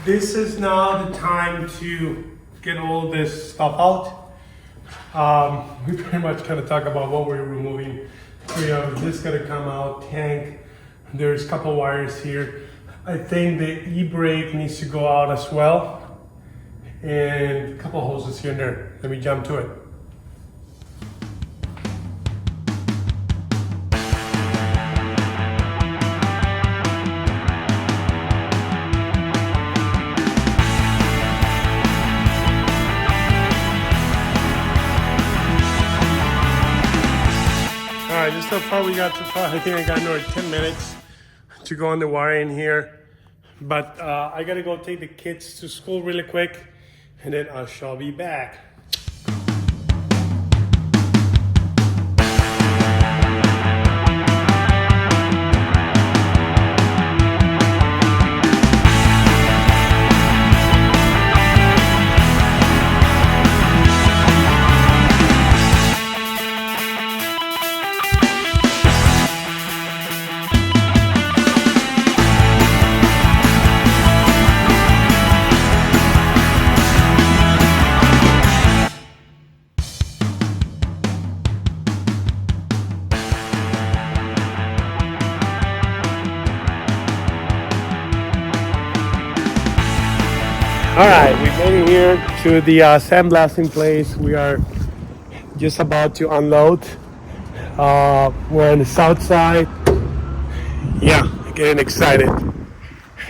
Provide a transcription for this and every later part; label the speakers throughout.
Speaker 1: This is now the time to get all this stuff out. We pretty much kind of talk about what we're removing. We have this got to come out, tank. There's a couple wires here. I think the e-brake needs to go out as well. And a couple hoses here and there. Let me jump to it. Alright, just so far we got too far. I think I got another 10 minutes to go on the wiring here. But I gotta go take the kids to school really quick and then I shall be back. All right, we made it here to the sandblasting place. We are just about to unload. We're on the south side. Yeah, getting excited.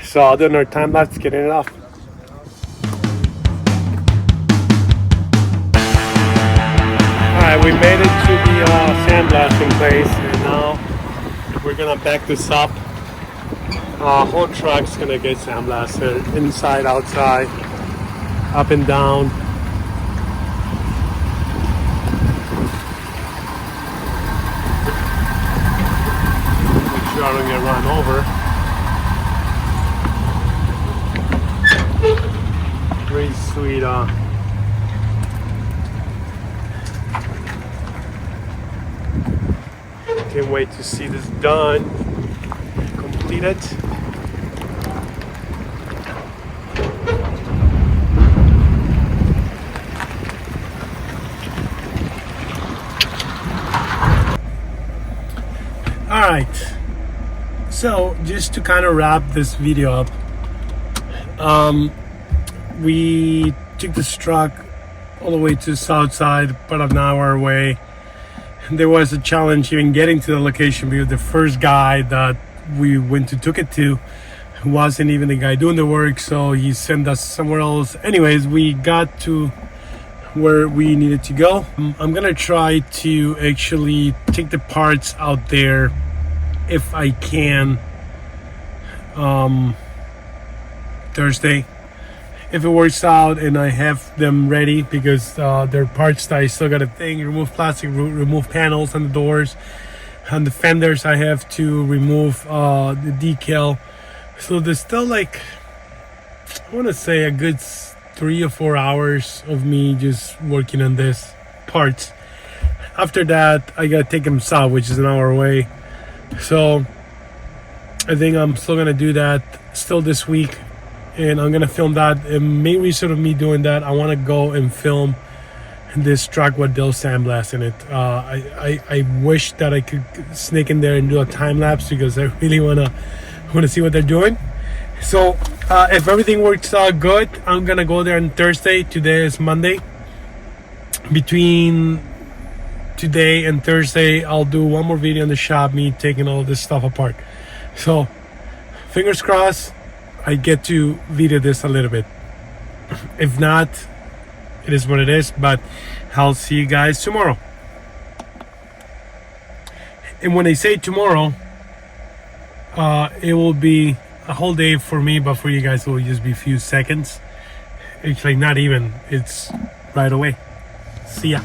Speaker 1: So I'll do another time lapse getting it off. All right, we made it to the sandblasting place, and now we're gonna back this up. Whole truck's gonna get sandblasted, inside, outside, up and down. Make sure I don't get run over. Very sweet. Can't wait to see this done, completed. All right, so just to kind of wrap this video up, we took this truck all the way to the south side, about an hour away. There was a challenge even getting to the location because the first guy that we took it to wasn't even the guy doing the work, so he sent us somewhere else. Anyways, we got to where we needed to go. I'm gonna try to actually take the parts out there if I can Thursday, if it works out and I have them ready, because they're parts that I still gotta remove plastic, remove panels on the doors, on the fenders. I have to remove the decal, so there's still like, I want to say, a good 3 or 4 hours of me just working on this parts. After that I gotta take them south, which is an hour away, so I think I'm still gonna do that still this week, and I'm gonna film that. The main reason of me doing that, I want to go and film this truck with Dill sandblast in it. I wish that I could sneak in there and do a time lapse, because I really wanna see what they're doing. So if everything works out good, I'm gonna go there on Thursday. Today is Monday. Between today and Thursday, I'll do one more video in the shop, me taking all this stuff apart. So fingers crossed I get to video this a little bit. If not, it is what it is, but I'll see you guys tomorrow. And when I say tomorrow, it will be a whole day for me, but for you guys it will just be a few seconds. It's like not even, it's right away. See ya.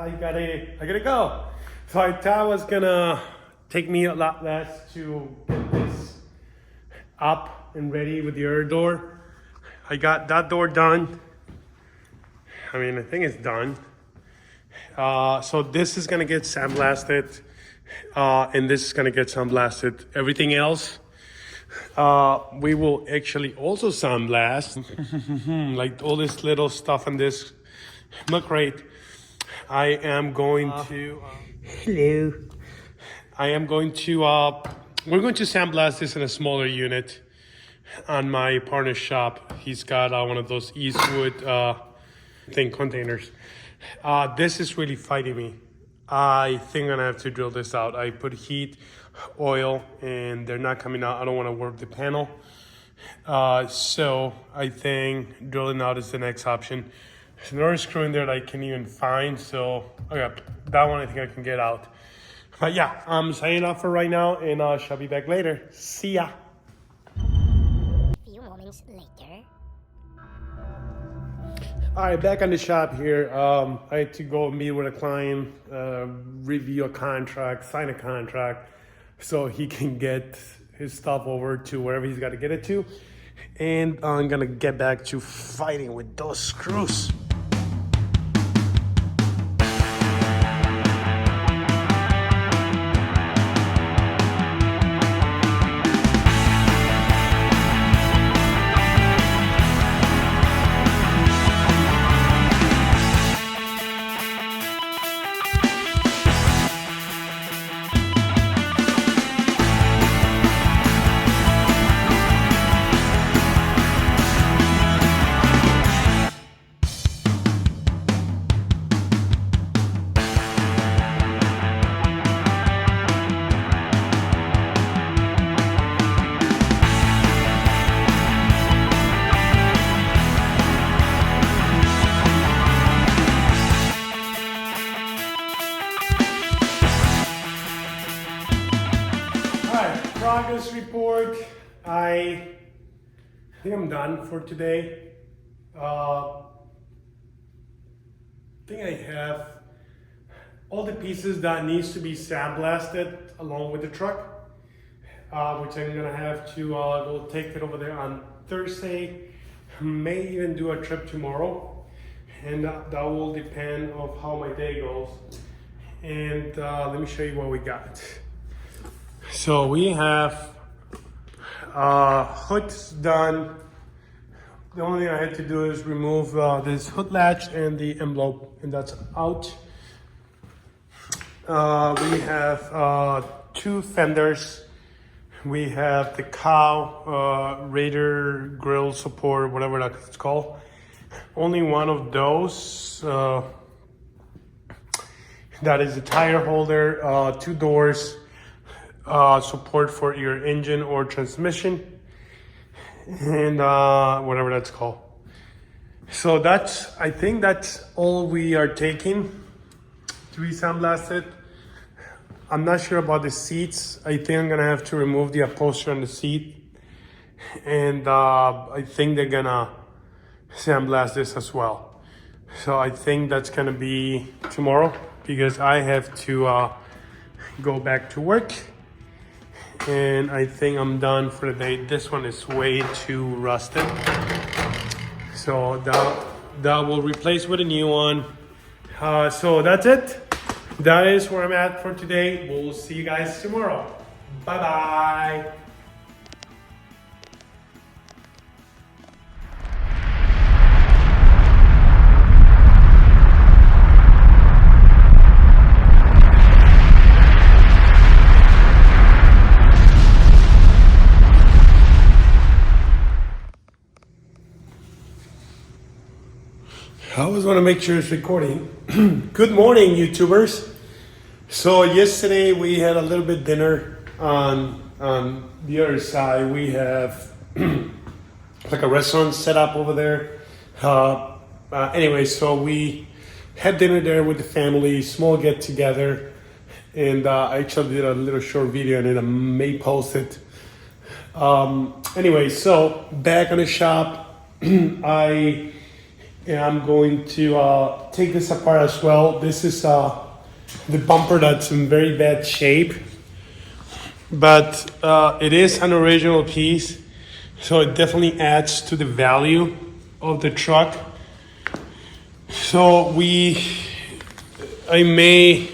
Speaker 1: I gotta go. So I thought it was gonna take me a lot less to get this up and ready with the other door. I got that door done. I mean, I think it's done. So this is gonna get sandblasted, and this is gonna get sandblasted. Everything else, we will actually also sandblast, like all this little stuff in this milk crate. I am going to. Hello. I am going to. We're going to sandblast this in a smaller unit on my partner's shop. He's got one of those Eastwood containers. This is really fighting me. I think I'm gonna have to drill this out. I put heat, oil, and they're not coming out. I don't want to warp the panel. So I think drilling out is the next option. There's another screw in there that I can't even find. So okay, that one I think I can get out. But yeah, I'm signing off for right now, and I shall be back later. See ya.
Speaker 2: A few moments later.
Speaker 1: All right, back on the shop here. I had to go meet with a client, review a contract, sign a contract, so he can get his stuff over to wherever he's got to get it to. And I'm gonna get back to fighting with those screws. Progress report. I think I'm done for today. I think I have all the pieces that needs to be sandblasted along with the truck, which I'm gonna have to go take it over there on Thursday. May even do a trip tomorrow, and that will depend on how my day goes. And let me show you what we got. So we have hoods done. The only thing I had to do is remove this hood latch and the envelope, and that's out. We have two fenders. We have the cow Raider grill support, whatever that's called. Only one of those. That is a tire holder, two doors. Support for your engine or transmission, and whatever that's called. So I think that's all we are taking to be sandblasted. I'm not sure about the seats. I think I'm gonna have to remove the upholstery on the seat, and I think they're gonna sandblast this as well. So I think that's gonna be tomorrow, because I have to go back to work. And I think I'm done for the day. This one is way too rusted, so that will replace with a new one. So that's it. That is where I'm at for today. We'll see you guys tomorrow. Bye bye. I always want to make sure it's recording. Good morning, YouTubers. So yesterday we had a little bit dinner on the other side. We have like a restaurant set up over there. Anyway, so we had dinner there with the family, small get together, and I actually did a little short video and then I may post it. Anyway, so back on the shop, I And I'm going to take this apart as well. This is the bumper that's in very bad shape, but it is an original piece, so it definitely adds to the value of the truck. So I may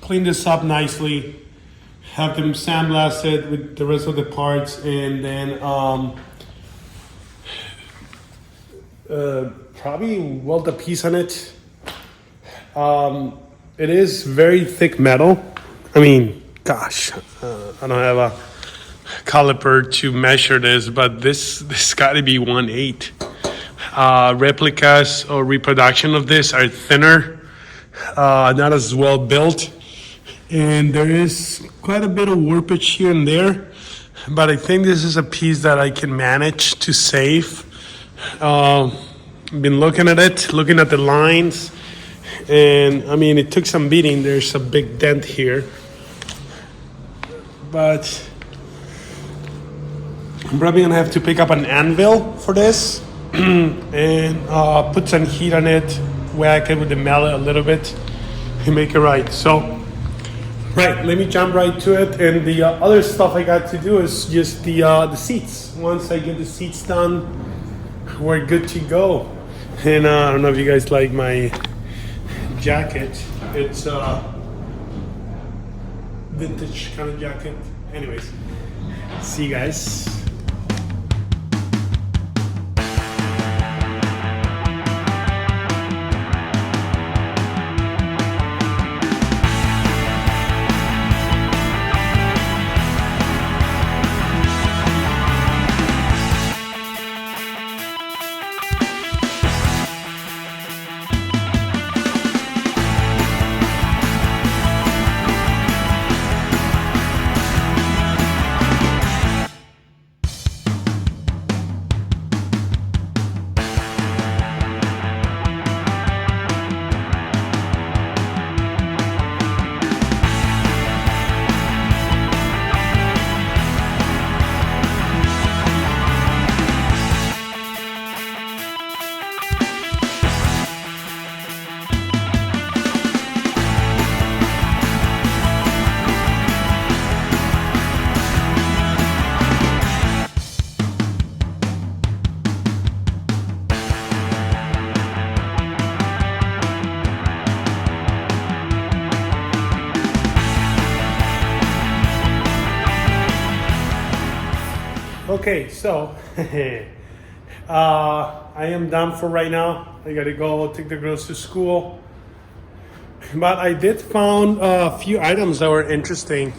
Speaker 1: clean this up nicely, have them sandblasted with the rest of the parts, and then probably weld a piece on it. It is very thick metal. I mean, gosh, I don't have a caliper to measure this, but this got to be 1/8. Replicas or reproduction of this are thinner, not as well built, and there is quite a bit of warpage here and there, but I think this is a piece that I can manage to save. Been looking at it, looking at the lines, and I mean, it took some beating. There's a big dent here, but I'm probably gonna have to pick up an anvil for this and put some heat on it, whack it with the mallet a little bit, and make it right. So, right, let me jump right to it. And the other stuff I got to do is just the seats. Once I get the seats done, we're good to go. And I don't know if you guys like my jacket. It's a vintage kind of jacket. Anyways, see you guys. Okay, so I am done for right now. I gotta go take the girls to school. But I did found a few items that were interesting.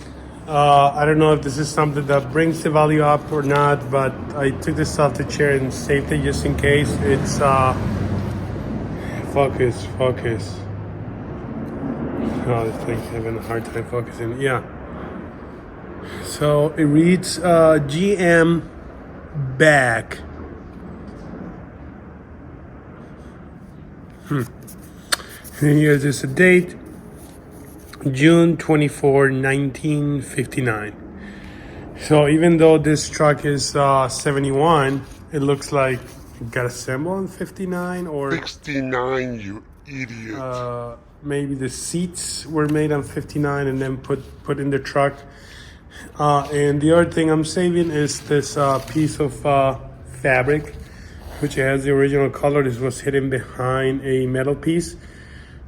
Speaker 1: I don't know if this is something that brings the value up or not, but I took this off the chair and saved it just in case. It's focus. Oh, this thing's having a hard time focusing. Yeah. So it reads GM bag. Here's just a date, June 24, 1959. So even though this truck is 71, it looks like it got assembled in 59 or
Speaker 3: 69, you idiot.
Speaker 1: maybe the seats were made on 59 and then put in the truck. And the other thing I'm saving is this piece of fabric, which has the original color. This was hidden behind a metal piece.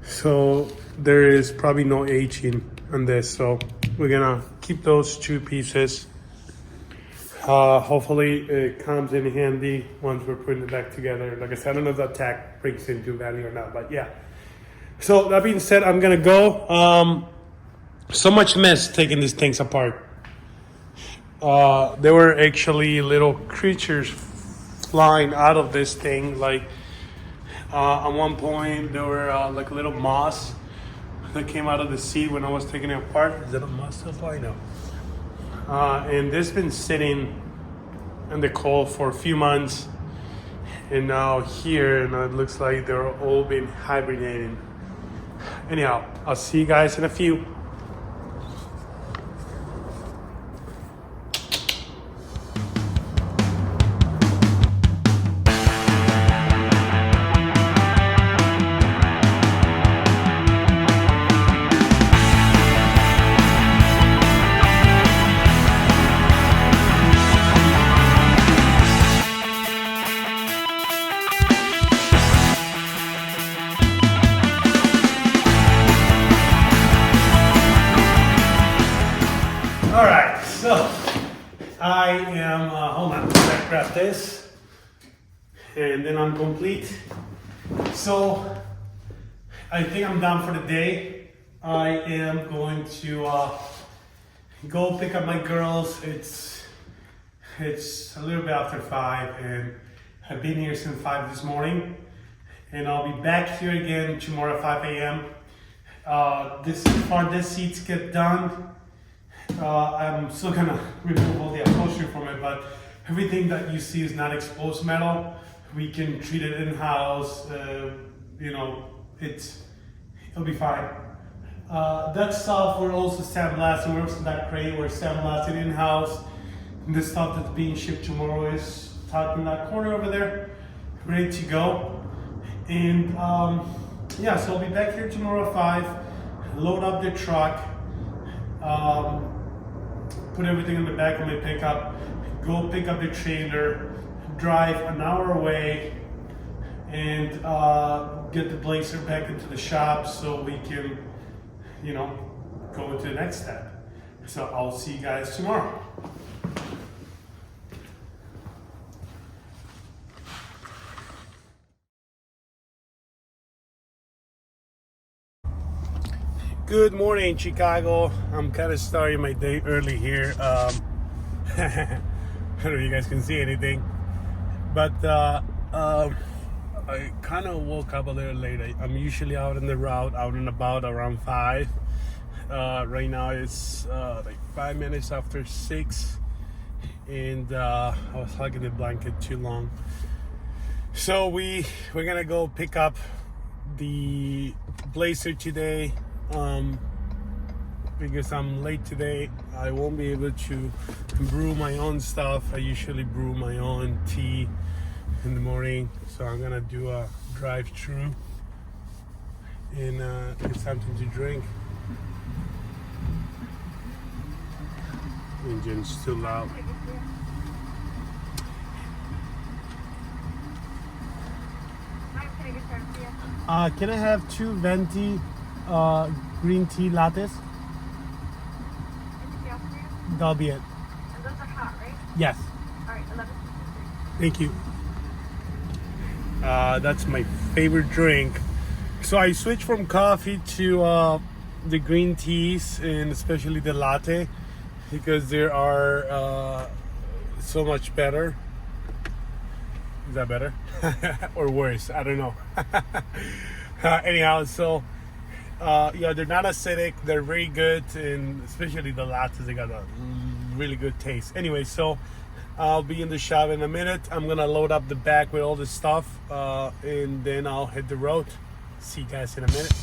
Speaker 1: So there is probably no aging on this. So we're gonna keep those two pieces. Hopefully it comes in handy once we're putting it back together. Like I said, I don't know if that tag brings into value or not, but yeah. So that being said, I'm gonna go. So much mess taking these things apart. There were actually little creatures flying out of this thing. Like at one point, there were like little moths that came out of the seat when I was taking it apart. Is that a moth still flying? No. And this has been sitting in the cold for a few months, and now here, and it looks like they're all been hibernating. Anyhow, I'll see you guys in a few. I am, hold on, let's grab this. And then I'm complete. So, I think I'm done for the day. I am going to go pick up my girls. It's a little bit after 5 and I've been here since 5 this morning. And I'll be back here again tomorrow at 5 a.m. This seats get done. I'm still gonna remove all the upholstery from it, but everything that you see is not exposed metal. We can treat it in-house, you know, it'll be fine. That stuff we're also sandblasting, we're also that crate, we're sandblasting in-house. And the stuff that's being shipped tomorrow is tucked in that corner over there, ready to go. And yeah, so I'll be back here tomorrow at 5, load up the truck, put everything in the back of my pickup, go pick up the trailer, drive an hour away, and get the Blazer back into the shop so we can, you know, go to the next step. So I'll see you guys tomorrow. Good morning, Chicago. I'm kind of starting my day early here. I don't know if you guys can see anything, but I kind of woke up a little late. I'm usually out on the route, out and about around 5. Right now it's like 5 minutes after 6, and I was hugging the blanket too long. So we're gonna go pick up the Blazer today. Because I'm late today, I won't be able to brew my own stuff. I usually brew my own tea in the morning, so I'm gonna do a drive-through and get something to drink. Engine's too loud. Can I have 2 venti green tea lattes? That'll be it.
Speaker 4: And those are hot, right?
Speaker 1: Yes.
Speaker 4: All right, 11.
Speaker 1: Thank you. That's my favorite drink. So I switched from coffee to the green teas, and especially the latte, because they are so much better. Is that better? Or worse? I don't know. Anyhow, so yeah, they're not acidic, they're very good, and especially the lattes, they got a really good taste. Anyway, so I'll be in the shop in a minute. I'm gonna load up the back with all this stuff, and then I'll hit the road. See you guys in a minute.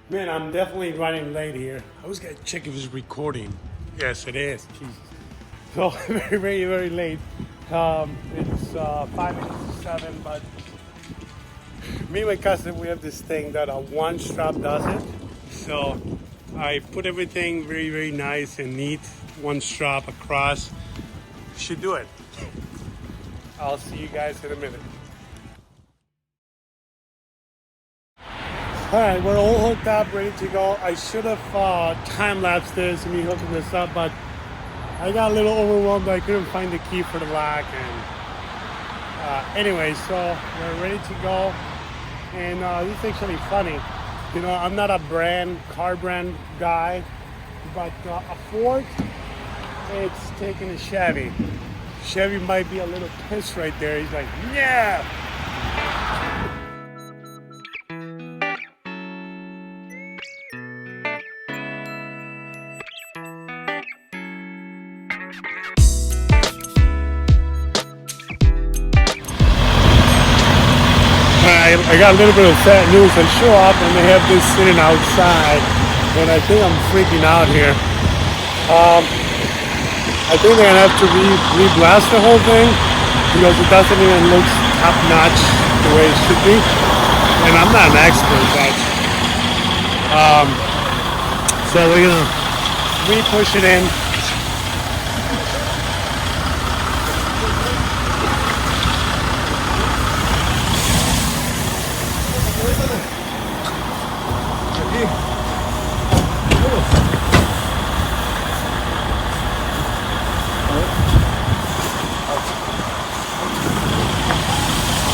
Speaker 1: Man, I'm definitely running late here. I always gotta check if it's recording. Yes, it is. Jesus. So very, very, very late. It's 5 minutes to 7, but me and my cousin, we have this thing that a one strap does it. So I put everything very, very nice and neat. One strap across. Should do it. I'll see you guys in a minute. All right, we're all hooked up, ready to go. I should have time-lapsed this and me hooking this up, but I got a little overwhelmed. I couldn't find the key for the lock. And anyway, so we're ready to go. And this is actually funny. You know, I'm not a car brand guy, but a Ford, it's taking a Chevy. Chevy might be a little pissed right there. He's like, yeah. I got a little bit of sad news. I show up and they have this sitting outside and I think I'm freaking out here. I think they're gonna have to re-blast the whole thing because it doesn't even look top notch the way it should be. And I'm not an expert, but so we're gonna re-push it in.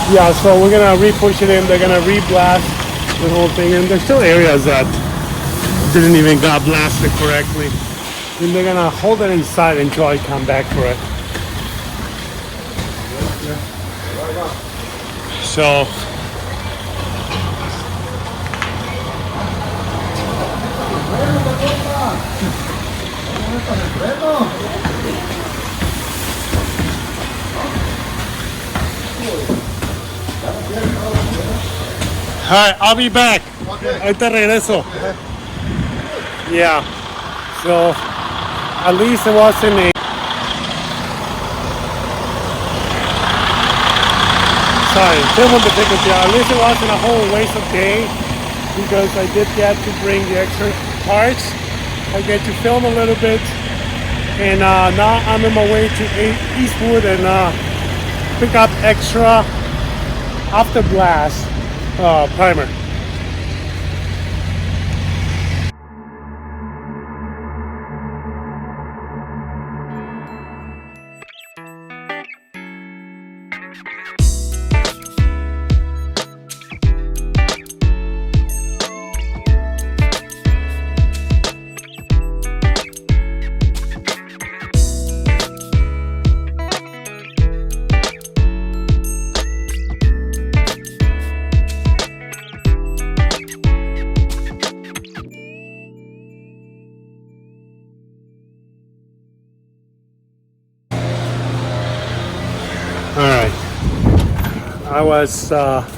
Speaker 1: Yeah, so we're gonna re-push it in. They're gonna re-blast the whole thing, and there's still areas that didn't even got blasted correctly. And they're gonna hold it inside until I come back for it. So alright, I'll be back. Ahorita regreso. Yeah. So at least it wasn't a at least it wasn't a whole waste of day because I did get to bring the extra parts. I get to film a little bit, and now I'm on my way to Eastwood and pick up extra After Blast primer. Alright, I was let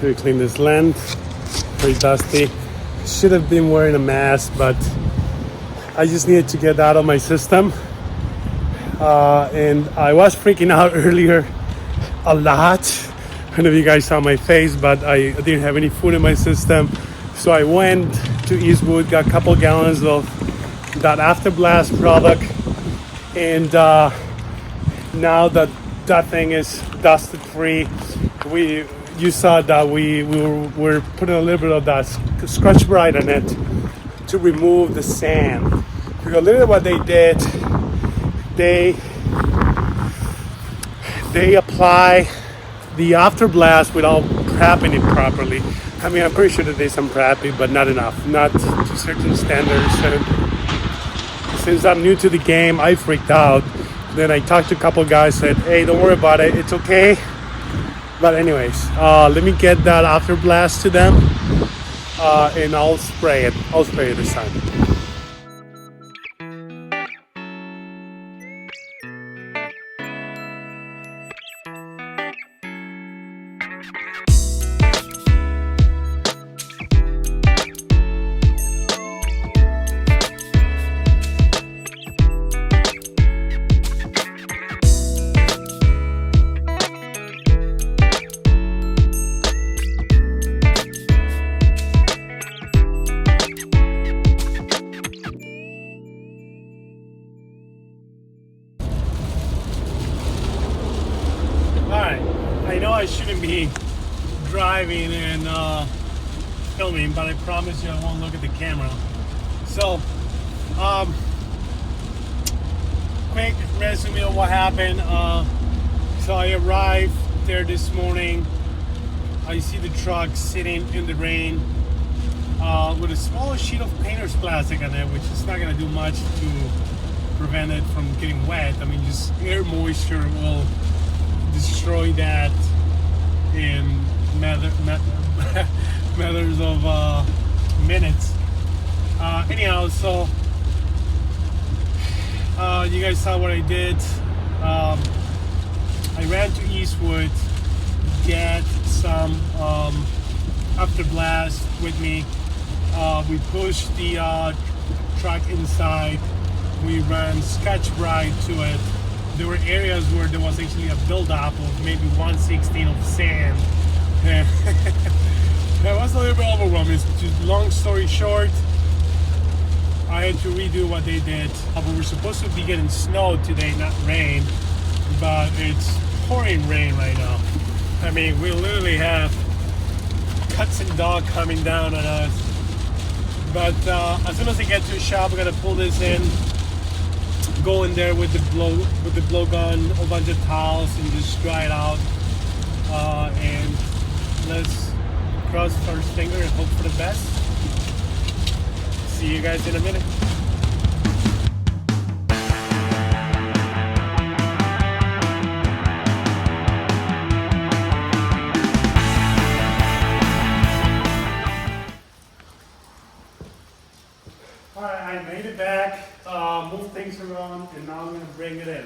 Speaker 1: me clean this lens, pretty dusty. Should have been wearing a mask, but I just needed to get out of my system. And I was freaking out earlier a lot. I don't know if you guys saw my face, but I didn't have any food in my system. So I went to Eastwood, got a couple gallons of that After Blast product, and now that thing is dusted free, you saw that we were putting a little bit of that Scotch-Brite on it to remove the sand. Because literally what they did, they apply the After Blast without prepping it properly. I mean, I'm pretty sure that there's some prepping, but not enough, not to certain standards. And since I'm new to the game, I freaked out. Then I talked to a couple guys, said, hey, don't worry about it, it's okay. But anyways, let me get that After Blast to them, and I'll spray it this time. I know I shouldn't be driving and filming, but I promise you I won't look at the camera. So, quick resume of what happened. So I arrived there this morning. I see the truck sitting in the rain with a small sheet of painter's plastic on it, which is not going to do much to prevent it from getting wet. I mean, just air moisture will destroy that in matters of minutes. Anyhow, so you guys saw what I did. I ran to Eastwood, get some After Blast with me. We pushed the truck inside. We ran Scotch-Brite to it. There were areas where there was actually a buildup of maybe 1/16 of sand. That was a little bit overwhelming. Just long story short, I had to redo what they did. We were supposed to be getting snow today, not rain, but it's pouring rain right now. I mean, we literally have cats and dogs coming down on us. But as soon as I get to the shop, I'm gonna pull this in, go in there with the blow gun, a bunch of towels, and just dry it out. And let's cross our finger and hope for the best. See you guys in a minute. Alright, I made it back, moved things around, and now I'm going to bring it in.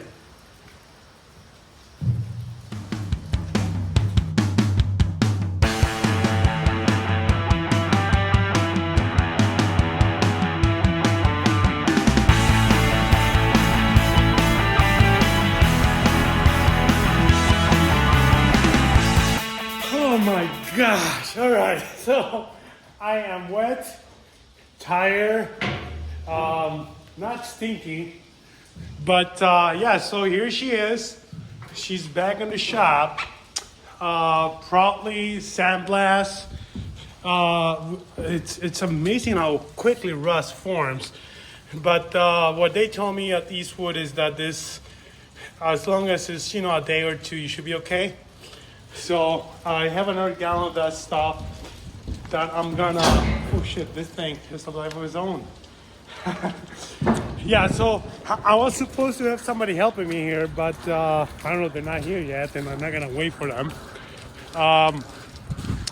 Speaker 1: Oh my gosh, alright, so I am wet, tired, not stinky, but yeah, so here she is. She's back in the shop, proudly sandblast. It's amazing how quickly rust forms, but what they told me at Eastwood is that this, as long as it's a day or two, you should be okay. So I have another gallon of that stuff that I'm gonna, oh shit, this thing has a life of its own. Yeah, so I was supposed to have somebody helping me here, but I don't know, they're not here yet, and I'm not gonna wait for them.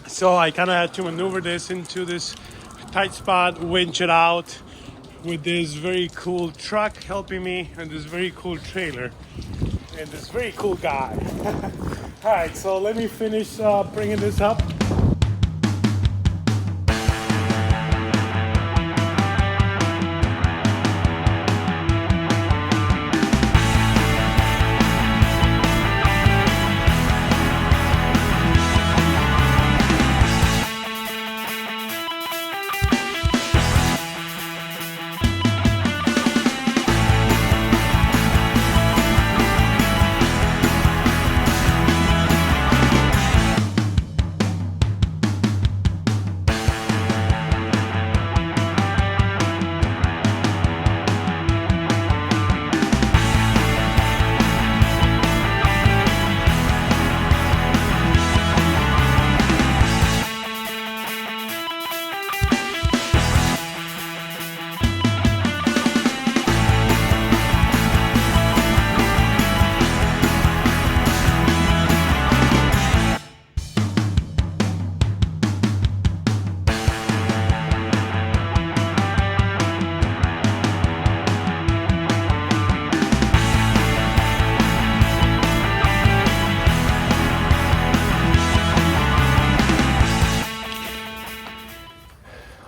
Speaker 1: So I kind of had to maneuver this into this tight spot, winch it out with this very cool truck helping me, and this very cool trailer, and this very cool guy. All right, so let me finish bringing this up.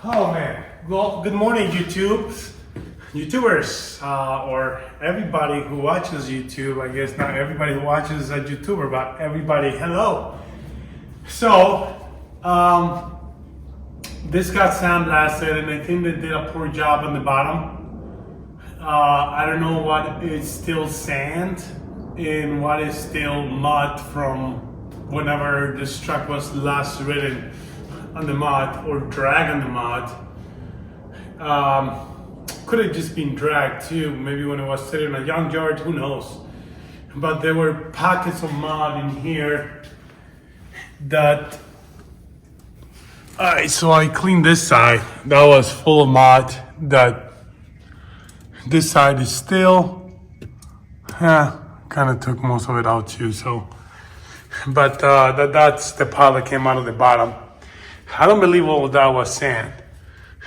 Speaker 1: Oh man, well, good morning YouTubers, or everybody who watches YouTube. I guess not everybody who watches is a YouTuber, but everybody, hello. So, this got sandblasted, and I think they did a poor job on the bottom. I don't know what is still sand and what is still mud from whenever this truck was last ridden on the mud or drag on the mud. Could have just been dragged too, maybe when it was sitting in a junkyard, who knows. But there were pockets of mud in here that, alright, so I cleaned this side. That was full of mud. That this side is still, kind of took most of it out too, so. But that's the pile that came out of the bottom. I don't believe all of that was sand.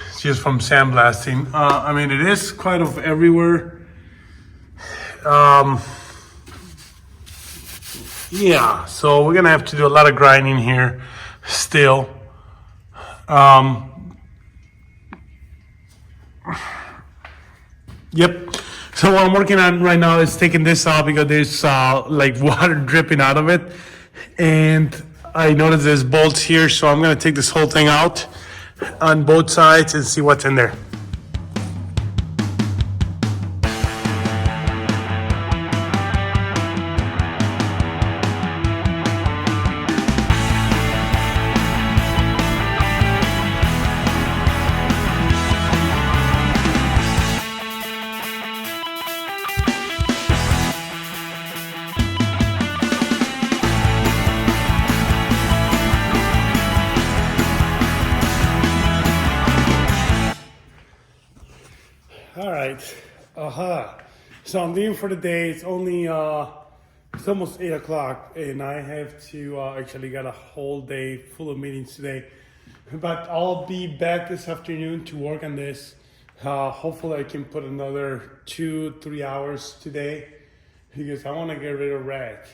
Speaker 1: It's just from sandblasting. I mean, it is quite of everywhere. Yeah, so we're gonna have to do a lot of grinding here still. But that kind of took most of it out too, so. But the pile that came out of the bottom. I don't believe all of that was sand. It's just from sandblasting. I mean, it is quite of everywhere. Yeah, so we're gonna have to do a lot of grinding here still. Yeah, so we're gonna have to do a lot of grinding here still. But Yep. So what I'm working on right now is taking this out because there's like water dripping out of it, and I noticed there's bolts here, so I'm gonna take this whole thing out on both sides and see what's in there. All right. So I'm leaving for the day. It's only it's almost 8 o'clock, and I have to actually got a whole day full of meetings today. But I'll be back this afternoon to work on this. Hopefully, I can put another 2-3 hours today because I want to get rid of rat.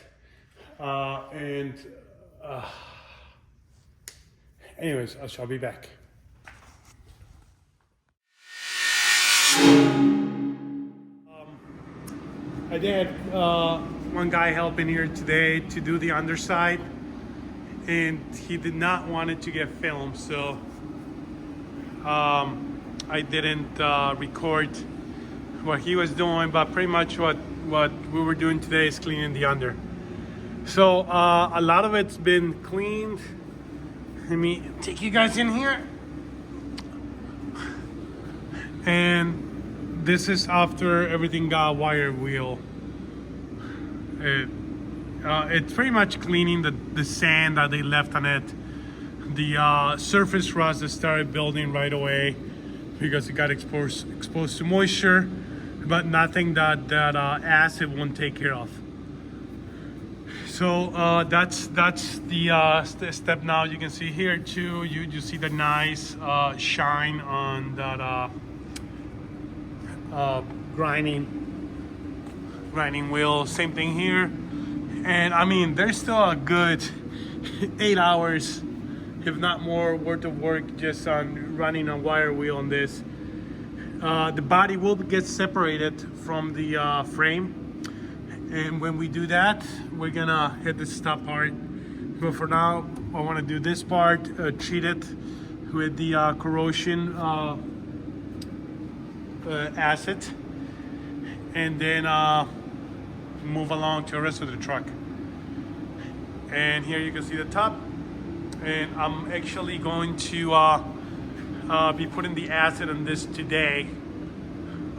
Speaker 1: Anyways, I shall be back. I did one guy helping here today to do the underside, and he did not want it to get filmed, so I didn't record what he was doing, but pretty much what we were doing today is cleaning the under. So a lot of it's been cleaned. Let me take you guys in here. And this is after everything got wire wheel. It's pretty much cleaning the sand that they left on it. The surface rust that started building right away because it got exposed to moisture, but nothing that acid won't take care of. So that's the step now. You can see here too. You see the nice shine on that grinding wheel. Same thing here, and I mean there's still a good 8 hours, if not more, worth of work just on running a wire wheel on this. The body will get separated from the frame, and when we do that, we're gonna hit the stop part. But for now, I want to do this part, treat it with the corrosion acid, and then move along to the rest of the truck. And here you can see the top, and I'm actually going to be putting the acid on this today.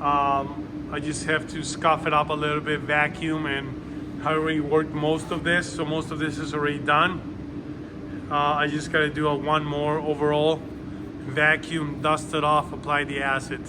Speaker 1: I just have to scuff it up a little bit, vacuum, and I already worked most of this, so most of this is already done. I just gotta do one more overall vacuum, dust it off, apply the acid.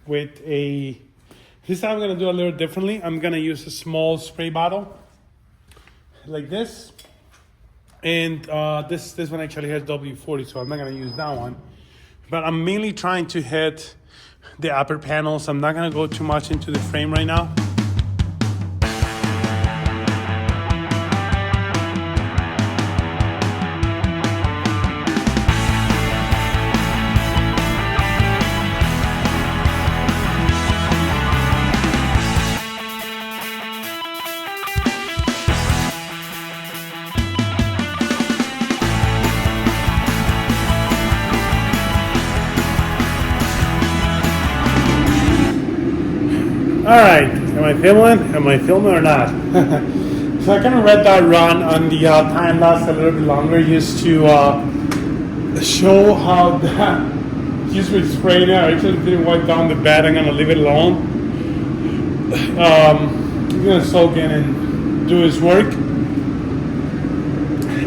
Speaker 1: With this time I'm gonna do a little differently. I'm gonna use a small spray bottle like this, and this one actually has W40, so I'm not gonna use that one. But I'm mainly trying to hit the upper panels. I'm not gonna go too much into the frame right now. All right, am I filming? Am I filming or not? So I kind of read that run on the time lapse a little bit longer, just to show how that just with spray now. I just didn't wipe down the bed. I'm gonna leave it alone. He's gonna soak in and do his work.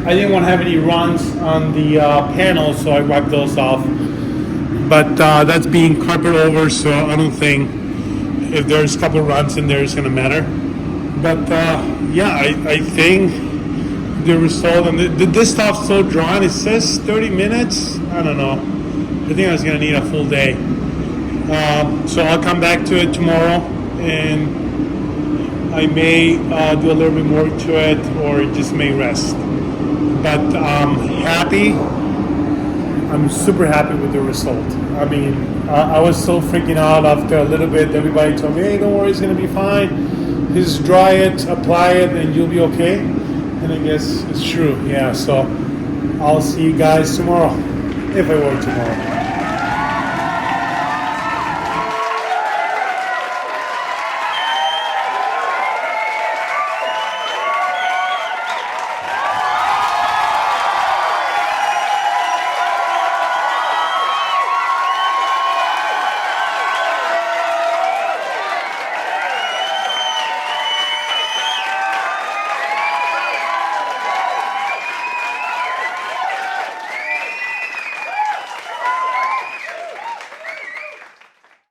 Speaker 1: I didn't want to have any runs on the panels, so I wiped those off. But that's being carpet over, so I don't think if there's a couple runs in there, it's gonna matter. But yeah, I think the result, and this stuff's so drawn. It says 30 minutes. I don't know. I think I was gonna need a full day. So I'll come back to it tomorrow, and I may do a little bit more to it, or just may rest. But I'm happy. I'm super happy with the result. I mean, I was so freaking out after a little bit. Everybody told me, "Hey, don't worry, it's gonna be fine. Just dry it, apply it, and you'll be okay." And I guess it's true. Yeah. So I'll see you guys tomorrow, if I work tomorrow.